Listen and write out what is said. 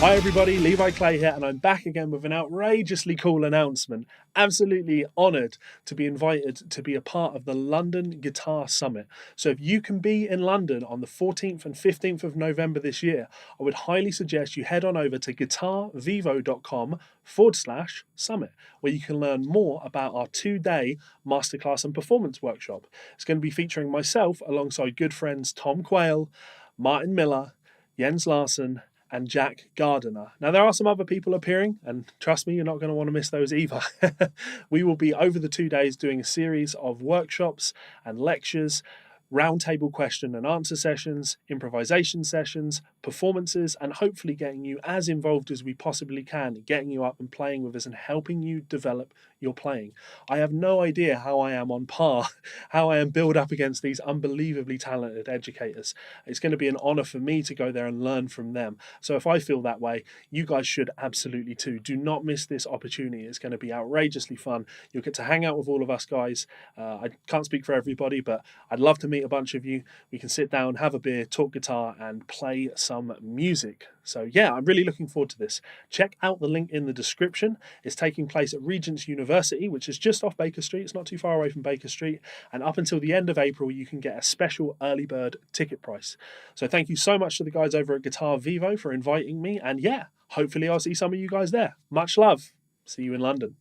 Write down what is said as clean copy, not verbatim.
Hi everybody, Levi Clay here, and I'm back again with an outrageously cool announcement. Absolutely honoured to be invited to be a part of the London Guitar Summit. So if you can be in London on the 14th and 15th of November this year, I would highly suggest you head on over to guitarvivo.com/summit, where you can learn more about our 2-day masterclass and performance workshop. It's going to be featuring myself alongside good friends Tom Quayle, Martin Miller, Jens Larsen, and Jack Gardiner. Now, there are some other people appearing, and trust me, you're not going to want to miss those either. We will be over the 2 days doing a series of workshops and lectures, roundtable question and answer sessions, improvisation sessions, performances, and hopefully getting you as involved as we possibly can, getting you up and playing with us and helping you develop your playing. I have no idea how I am on par, how I am built up against these unbelievably talented educators. It's going to be an honor for me to go there and learn from them. So if I feel that way, you guys should absolutely too. Do not miss this opportunity. It's going to be outrageously fun. You'll get to hang out with all of us guys. I can't speak for everybody, but I'd love to meet a bunch of you. We can sit down, have a beer, talk guitar, and play some music. So yeah, I'm really looking forward to this. Check out the link in the description. It's taking place at Regent's University, which is just off Baker Street. It's not too far away from Baker Street. And up until the end of April, you can get a special early bird ticket price. So thank you so much to the guys over at Guitar Vivo for inviting me. And yeah, hopefully I'll see some of you guys there. Much love. See you in London.